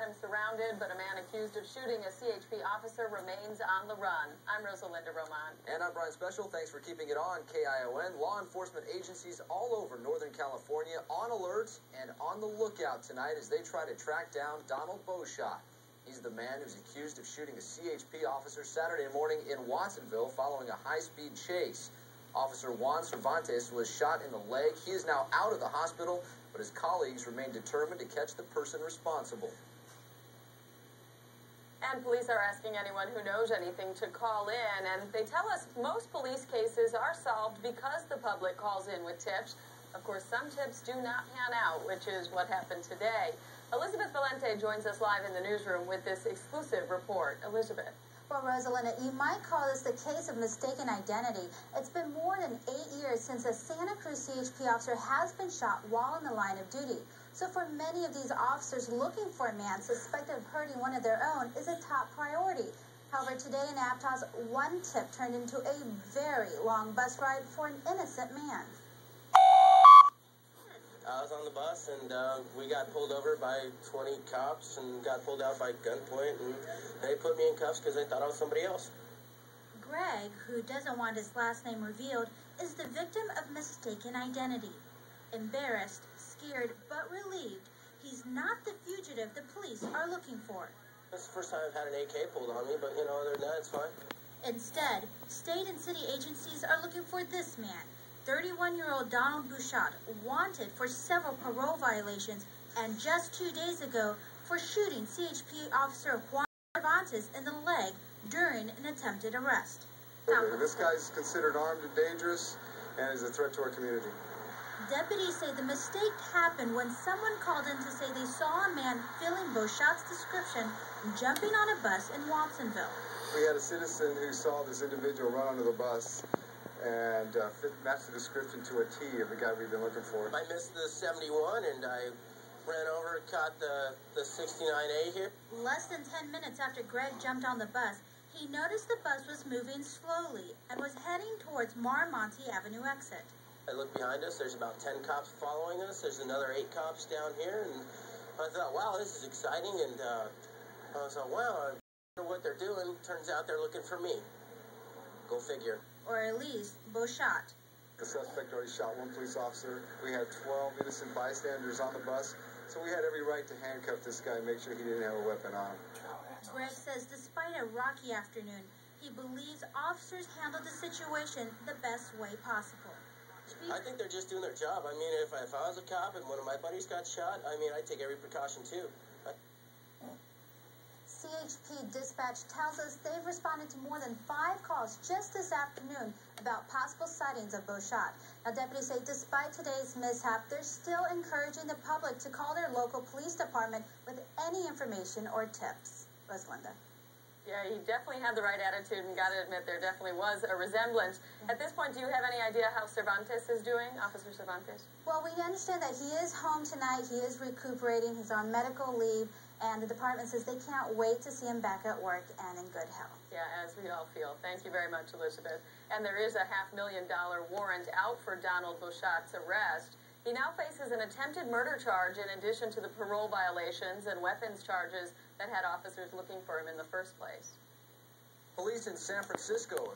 been surrounded, but a man accused of shooting a CHP officer remains on the run. I'm Rosalinda Roman. And I'm Brian Special. Thanks for keeping it on KION. Law enforcement agencies all over Northern California on alert and on the lookout tonight as they try to track down Donald Beauchat. He's the man who's accused of shooting a CHP officer Saturday morning in Watsonville following a high-speed chase. Officer Juan Cervantes was shot in the leg. He is now out of the hospital, but his colleagues remain determined to catch the person responsible. And police are asking anyone who knows anything to call in, and they tell us most police cases are solved because the public calls in with tips. Of course, some tips do not pan out, which is what happened today. Elizabeth Valente joins us live in the newsroom with this exclusive report. Elizabeth. Well, Rosalinda, you might call this the case of mistaken identity. It's been more than 8 years since a Santa Cruz CHP officer has been shot while in the line of duty. So for many of these officers, looking for a man suspected of hurting one of their own is a top priority. However, today in Aptos, one tip turned into a very long bus ride for an innocent man. I was on the bus, and we got pulled over by 20 cops and got pulled out by gunpoint, and they put me in cuffs because they thought I was somebody else. Greg, who doesn't want his last name revealed, is the victim of mistaken identity. Embarrassed, scared, but relieved, he's not the fugitive the police are looking for. That's the first time I've had an AK pulled on me, but, you know, other than that, it's fine. Instead, state and city agencies are looking for this man, 31-year-old Donald Beauchat, wanted for several parole violations, and just 2 days ago for shooting CHP officer Juan Cervantes in the leg during an attempted arrest. This guy's considered armed and dangerous and is a threat to our community. Deputies say the mistake happened when someone called in to say they saw a man filling Beauchat's description jumping on a bus in Watsonville. We had a citizen who saw this individual run onto the bus and matched the description to a T of the guy we've been looking for. I missed the 71, and I ran over, caught the 69A here. Less than 10 minutes after Greg jumped on the bus, he noticed the bus was moving slowly and was heading towards Marmonte Avenue exit. I looked behind us. There's about 10 cops following us. There's another 8 cops down here, and I thought, wow, this is exciting, and I thought, wow, I wonder what they're doing. Turns out they're looking for me. Go figure. Or at least Beauchat. The suspect already shot one police officer. We had 12 innocent bystanders on the bus, so we had every right to handcuff this guy and make sure he didn't have a weapon on him. Greg says despite a rocky afternoon, he believes officers handled the situation the best way possible. I think they're just doing their job. I mean, if I was a cop and one of my buddies got shot, I mean, I'd take every precaution too. CHP dispatch tells us they've responded to more than 5 calls just this afternoon about possible sightings of Beauchat. Now, deputies say despite today's mishap, they're still encouraging the public to call their local police department with any information or tips. Rosalinda. Yeah, he definitely had the right attitude, and got to admit there definitely was a resemblance. At this point, do you have any idea how Cervantes is doing, Officer Cervantes? Well, we understand that he is home tonight. He is recuperating. He's on medical leave, and the department says they can't wait to see him back at work and in good health. Yeah, as we all feel. Thank you very much, Elizabeth. And there is a $500,000 warrant out for Donald Beauchat's arrest. He now faces an attempted murder charge in addition to the parole violations and weapons charges that had officers looking for him in the first place. Police in San Francisco